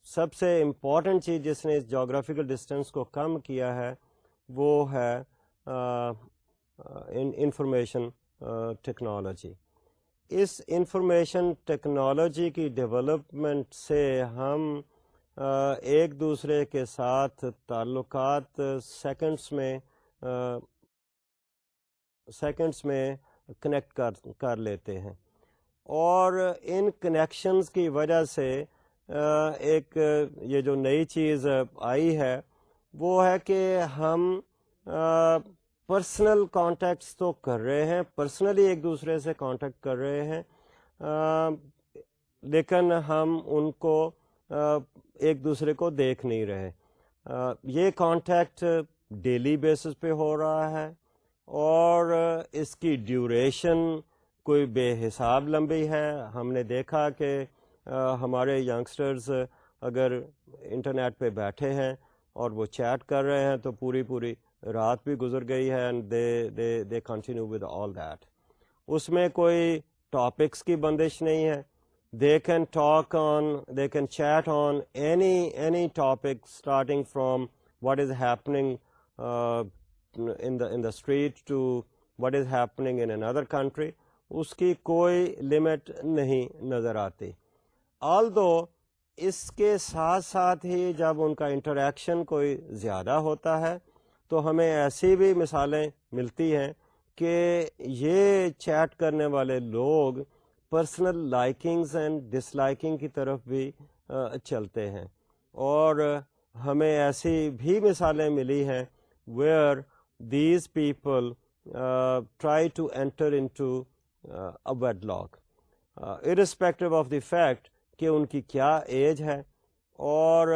سب سے امپورٹنٹ چیز جس نے اس جغرافیکل ڈسٹینس کو کم کیا ہے وہ ہے انفارمیشن ٹیکنالوجی. اس انفارمیشن ٹیکنالوجی کی ڈیولپمنٹ سے ہم ایک دوسرے کے ساتھ تعلقات سیکنڈس میں کنیکٹ کر لیتے ہیں, اور ان کنیکشنز کی وجہ سے ایک یہ جو نئی چیز آئی ہے وہ ہے کہ ہم پرسنل کانٹیکٹس تو کر رہے ہیں, پرسنلی ایک دوسرے سے کانٹیکٹ کر رہے ہیں, لیکن ہم ان کو ایک دوسرے کو دیکھ نہیں رہے. یہ کانٹیکٹ ڈیلی بیسس پہ ہو رہا ہے اور اس کی ڈیوریشن کوئی بے حساب لمبی ہے. ہم نے دیکھا کہ ہمارے ینگسٹرز اگر انٹرنیٹ پہ بیٹھے ہیں اور وہ چیٹ کر رہے ہیں تو پوری رات بھی گزر گئی ہے, and they continue with all that. اس میں کوئی ٹاپکس کی بندش نہیں ہے. they can chat on any topic, starting from what is happening in the street to what is happening in another country. اس کی کوئی لمٹ نہیں نظر آتی. although اس کے ساتھ ساتھ ہی جب ان کا انٹریکشن کوئی زیادہ ہوتا ہے تو ہمیں ایسی بھی مثالیں ملتی ہیں کہ یہ چیٹ کرنے والے لوگ personal likings and disliking کی طرف بھی چلتے ہیں, اور ہمیں ایسی بھی مثالیں ملی ہیں where these people try to enter into a wedlock irrespective of the fact کہ ان کی کیا ایج ہے. اور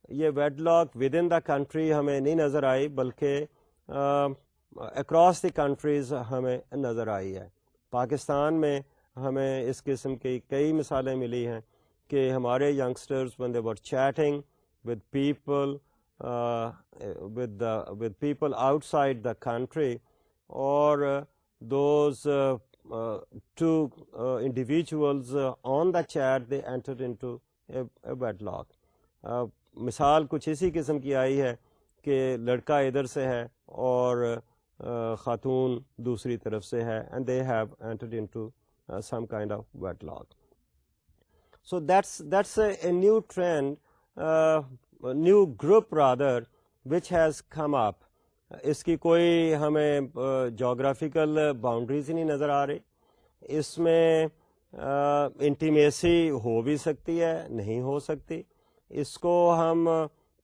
یہ wedlock within the country ہمیں نہیں نظر آئی, بلکہ اکراس دی کنٹریز ہمیں نظر آئی ہے. پاکستان میں ہمیں اس قسم کی کئی مثالیں ملی ہیں کہ ہمارے youngsters when they were chatting with people outside the country, اور those two individuals on the chat they entered into a wedlock. مثال کچھ اسی قسم کی آئی ہے کہ لڑکا ادھر سے ہے اور خاتون دوسری طرف سے ہے, and they have entered into some kind of wedlock. So that's a new trend, a new group rather, which has come up. اس کی کوئی ہمیں جغرافیکل باؤنڈریز ہی نہیں نظر آ رہی. اس میں انٹیمیسی ہو بھی سکتی ہے, نہیں ہو سکتی. اس کو ہم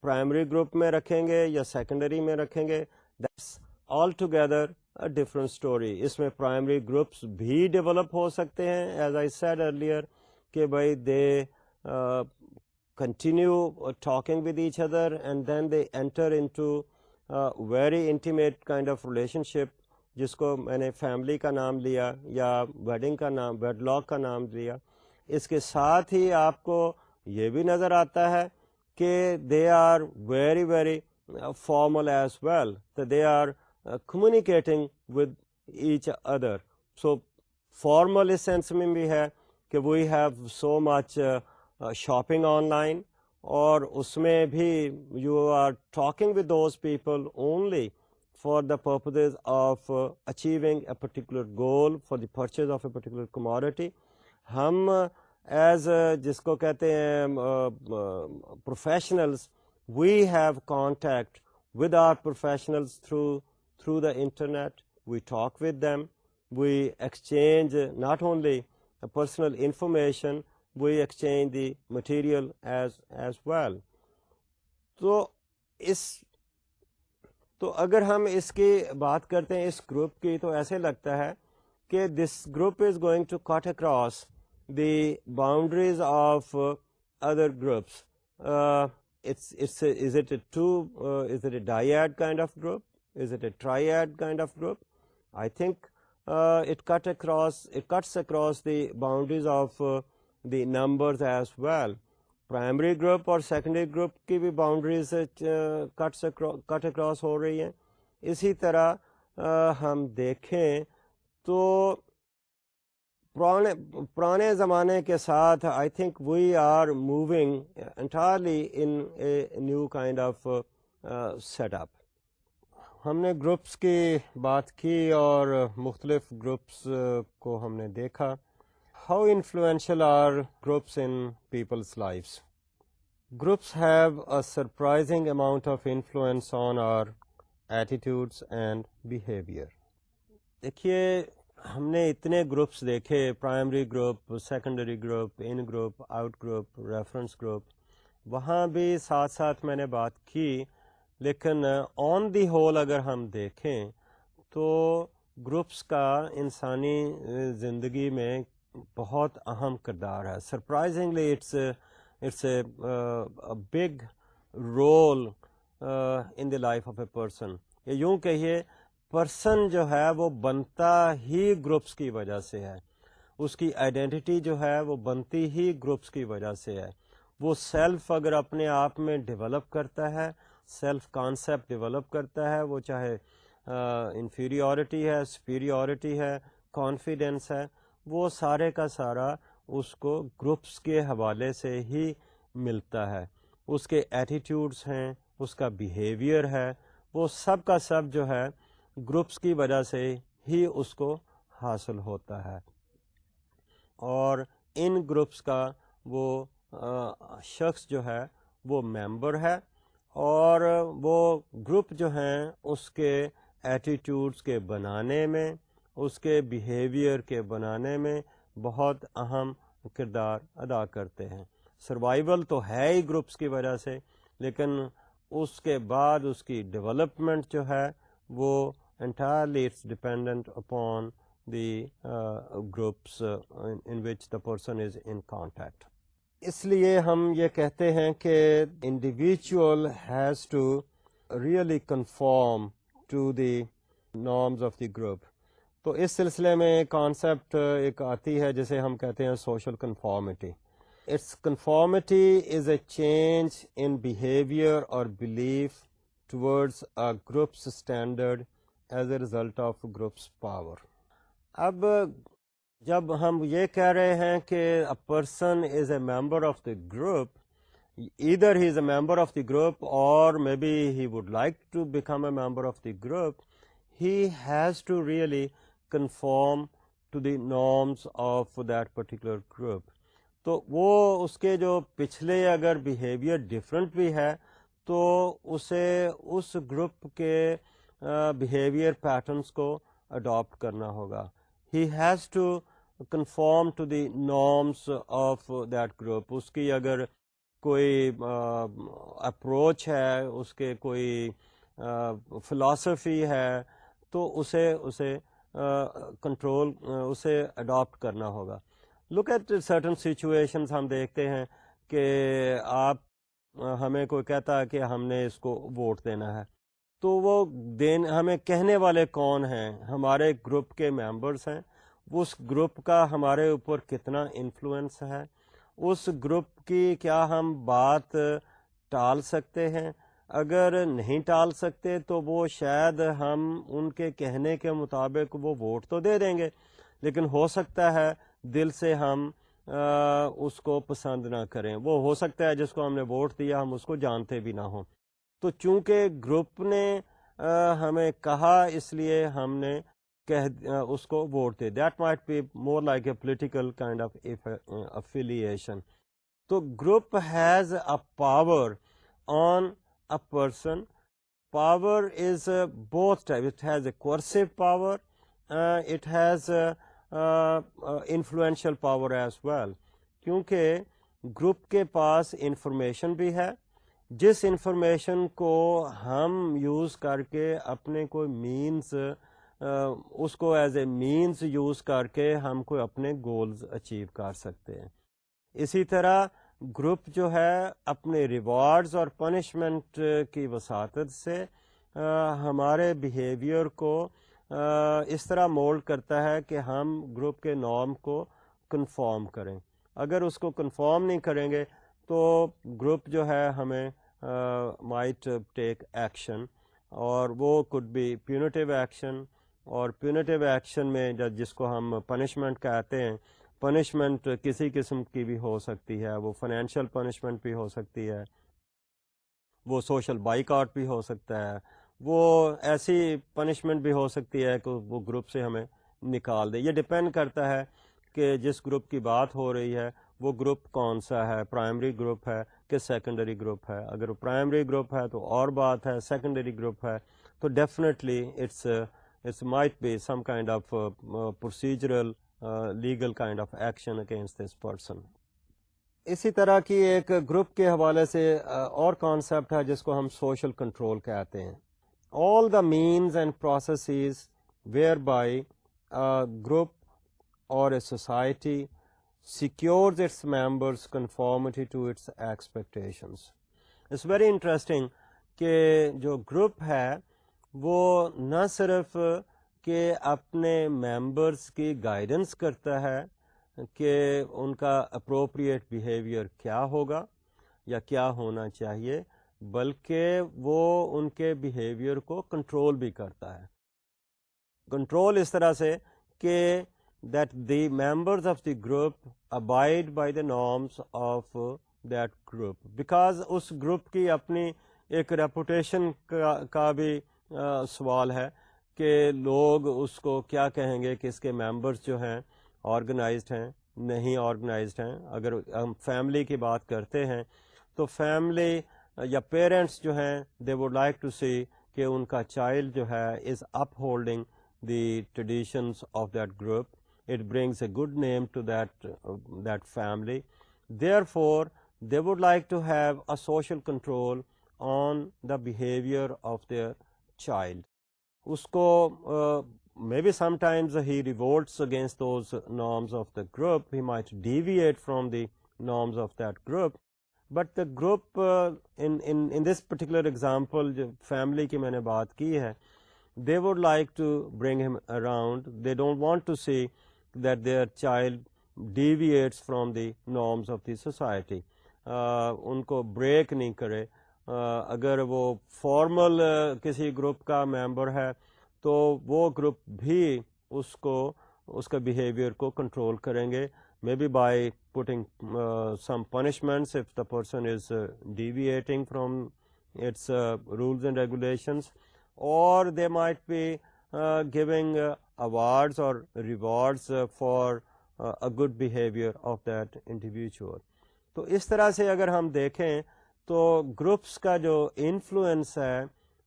پرائمری گروپ میں رکھیں گے یا سیکنڈری میں رکھیں گے, that's all together a different story. اس میں پرائمری گروپس بھی ڈیولپ ہو سکتے ہیں, as I said earlier, کہ بھائی they continue talking with each other and then they enter into very intimate kind of relationship, جس کو میں نے فیملی کا نام لیا یا ویڈنگ کا نام, ویڈ لاک کا نام لیا. اس کے ساتھ ہی آپ کو یہ بھی نظر آتا ہے کہ they are very formal as well, that they are communicating with each other. So formal us sense میں بھی ہے کہ we have so much shopping online, اور اس میں بھی you are talking with those people only for the purposes of achieving a particular goal, for the purchase of a particular commodity. ہم as جس کو کہتے ہیں professionals, we have contact with our professionals through the internet. We talk with them, we exchange not only personal information, we exchange the material as well. تو اگر ہم اس کی بات کرتے ہیں اس گروپ کی, تو ایسے لگتا ہے کہ this group is going to cut across the boundaries of other groups. is it a dyad kind of group? Is it a triad kind of group? I think it cuts across the boundaries of the numbers as well. Primary group اور secondary group کی بھی boundaries cut across ہو رہی ہیں. اسی طرح ہم دیکھیں تو پرانے زمانے کے ساتھ I think we are moving entirely in a new kind of set up. ہم نے گروپس کی بات کی اور مختلف گروپس کو ہم نے دیکھا. How influential are groups in people's lives? Groups have a surprising amount of influence on our attitudes and behaviour. دیکھیے ہم نے اتنے گروپس دیکھے، primary group, secondary group, in group, out group, reference group, وہاں بھی ساتھ ساتھ میں نے بات کی. لیکن آن دی ہول اگر ہم دیکھیں تو گروپس کا انسانی زندگی میں بہت اہم کردار ہے. Surprisingly it's a big role in the life of a person. یا یوں کہیے پرسن جو ہے وہ بنتا ہی گروپس کی وجہ سے ہے. اس کی آئیڈینٹی جو ہے وہ بنتی ہی گروپس کی وجہ سے ہے. وہ سیلف اگر اپنے آپ میں ڈیولپ کرتا ہے، سیلف کانسیپٹ ڈیولپ کرتا ہے، وہ چاہے انفیریورٹی ہے، سپیریورٹی ہے، کانفیڈنس ہے، وہ سارے کا سارا اس کو گروپس کے حوالے سے ہی ملتا ہے. اس کے ایٹیٹیوڈس ہیں، اس کا بیہیویئر ہے، وہ سب کا سب جو ہے گروپس کی وجہ سے ہی اس کو حاصل ہوتا ہے. اور ان گروپس کا وہ شخص جو ہے وہ ممبر ہے، اور وہ گروپ جو ہیں اس کے ایٹیٹیوڈس کے بنانے میں، اس کے بیہیویئر کے بنانے میں بہت اہم کردار ادا کرتے ہیں. سروائیول تو ہے ہی گروپس کی وجہ سے، لیکن اس کے بعد اس کی ڈیولپمنٹ جو ہے وہ entirely it's dependent upon the groups in which the person is in contact. اس لیے ہم یہ کہتے ہیں کہ individual has to really conform to the norms of the group. تو اس سلسلے میں کانسیپٹ ایک آتی ہے جسے ہم کہتے ہیں social conformity. Its conformity is a change in behavior or belief towards a group's standard as a result of group's power. اب جب ہم یہ کہہ رہے ہیں کہ a person is a member of the group, either he is a member of the group or maybe he would like to become a member of the group, he has to really conform to the norms of that particular group. تو وہ اس کے جو پچھلے اگر behaviour different بھی ہے تو اسے اس گروپ کے بیہیویئر پیٹرنس کو اڈاپٹ کرنا ہوگا. He has to conform to the norms of that group. اس کی اگر کوئی اپروچ ہے، اس کے کوئی فلاسفی ہے، تو اسے کنٹرول اسے اڈاپٹ کرنا ہوگا. Look at certain situations. ہم دیکھتے ہیں کہ آپ ہمیں کوئی کہتا ہے کہ ہم نے اس کو ووٹ دینا ہے، تو وہ ہمیں کہنے والے کون ہیں؟ ہمارے گروپ کے ممبرس ہیں. اس گروپ کا ہمارے اوپر کتنا انفلوئنس ہے؟ اس گروپ کی کیا ہم بات ٹال سکتے ہیں؟ اگر نہیں ٹال سکتے تو وہ شاید ہم ان کے کہنے کے مطابق وہ ووٹ تو دے دیں گے، لیکن ہو سکتا ہے دل سے ہم اس کو پسند نہ کریں. وہ ہو سکتا ہے جس کو ہم نے ووٹ دیا ہم اس کو جانتے بھی نہ ہوں. تو چونکہ گروپ نے ہمیں کہا اس لیے ہم نے اس کو ووٹ دے. That might be more like a political kind of affiliation. تو group has a power on a person. Power is both types. It has a coercive power, it has influential power as well. کیونکہ group کے پاس information بھی ہے، جس information کو ہم use کر کے اپنے کوئی مینز اس کو ایز اے مینز یوز کر کے ہم کوئی اپنے گولز اچیو کر سکتے ہیں. اسی طرح گروپ جو ہے اپنے ریوارڈز اور پنشمنٹ کی وساطت سے ہمارے بیہیویئر کو اس طرح مولڈ کرتا ہے کہ ہم گروپ کے نارم کو کنفارم کریں. اگر اس کو کنفارم نہیں کریں گے تو گروپ جو ہے ہمیں مائٹ ٹیک ایکشن, اور وہ کوڈ بی پیونیٹیو ایکشن. اور پیونیٹیو ایکشن میں جس کو ہم پنشمنٹ کہتے ہیں, پنشمنٹ کسی قسم کی بھی ہو سکتی ہے, وہ فائنینشیل پنشمنٹ بھی ہو سکتی ہے, وہ سوشل بائیک آؤٹ بھی ہو سکتا ہے, وہ ایسی پنشمنٹ بھی ہو سکتی ہے کہ وہ گروپ سے ہمیں نکال دے. یہ ڈپینڈ کرتا ہے کہ جس گروپ کی بات ہو رہی ہے وہ گروپ کون سا ہے, پرائمری گروپ ہے کہ سیکنڈری گروپ ہے. اگر وہ پرائمری گروپ ہے تو اور بات ہے, سیکنڈری گروپ ہے تو definitely it's might be some kind of procedural legal kind of action against this person. اسی طرح کی ایک گروپ کے حوالے سے اور کانسیپٹ ہے جس کو ہم سوشل کنٹرول کہتے ہیں. All the means and processes whereby group or a society secures its members' conformity to its expectations. It's very interesting کہ جو گروپ ہے وہ نہ صرف کہ اپنے ممبرس کی گائیڈنس کرتا ہے کہ ان کا اپروپریٹ بیہیویئر کیا ہوگا یا کیا ہونا چاہیے, بلکہ وہ ان کے بیہیویئر کو کنٹرول بھی کرتا ہے. کنٹرول اس طرح سے کہ that the members of the group abide by the norms of that group, because اس گروپ کی اپنی ایک ریپوٹیشن کا بھی سوال ہے کہ لوگ اس کو کیا کہیں گے کہ اس کے ممبرس جو ہیں آرگنائزڈ ہیں نہیں آرگنائزڈ ہیں. اگر ہم فیملی کی بات کرتے ہیں تو فیملی یا پیرنٹس جو ہیں they would like to see کہ ان کا چائلڈ جو ہے is upholding the traditions of that group. It brings a good name to that family. Therefore, they would like to have a social control on the behavior of their child. Usko maybe sometimes he revolts against those norms of the group. He might deviate from the norms of that group. But the group in this particular example, jo family ki maine baat ki hai, they would like to bring him around. They don't want to see that their child deviates from the norms of the society. ان کو break نہیں کرے. اگر وہ formal کسی group کا ممبر ہے تو وہ گروپ بھی اس کا بیہیویئر کو کنٹرول کریں گے, may be by putting some punishments if the person is deviating from its rules and regulations, or they might be giving awards or rewards for a good behavior of that individual. تو اس طرح سے اگر ہم دیکھیں تو groups کا جو انفلوئنس ہے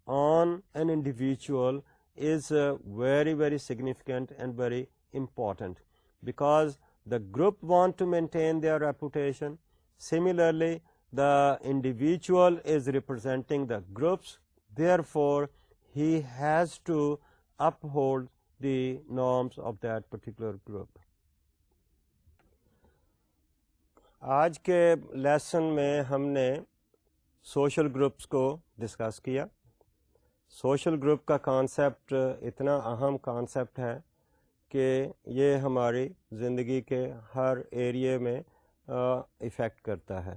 on an individual is very very significant and very important, because the group want to maintain their reputation. Similarly, the individual is representing the groups, therefore he has to uphold the norms of that particular group. آج کے lesson میں ہم نے social groups کو discuss کیا. Social group کا concept اتنا اہم کانسیپٹ ہے کہ یہ ہماری زندگی کے ہر ایریے میں ایفیکٹ کرتا ہے.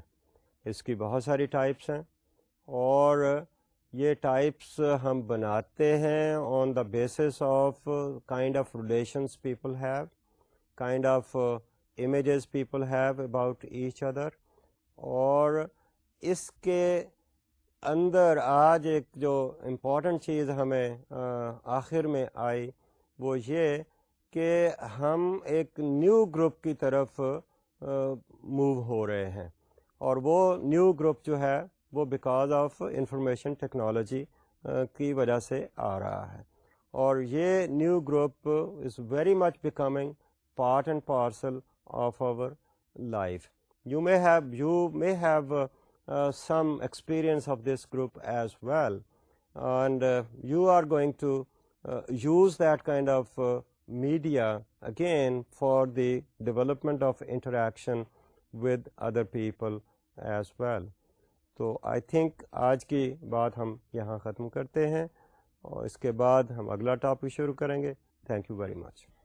اس کی بہت ساری ٹائپس ہیں اور یہ ٹائپس ہم بناتے ہیں on the basis of kind of relations people have, kind of images people have about each other. اور اس کے اندر آج ایک جو امپورٹنٹ چیز ہمیں آخر میں آئی وہ یہ کہ ہم ایک نیو گروپ کی طرف موو ہو رہے ہیں, اور وہ نیو گروپ جو ہے وہ بیکاز آف انفارمیشن ٹیکنالوجی کی وجہ سے آ رہا ہے. اور یہ new group is very much becoming part and parcel of our life. You may have some experience of this group as well, and you are going to use that kind of media again for the development of interaction with other people as well. تو I think آج کی بات ہم یہاں ختم کرتے ہیں اور اس کے بعد ہم اگلا ٹاپک شروع کریں گے. Thank you very much.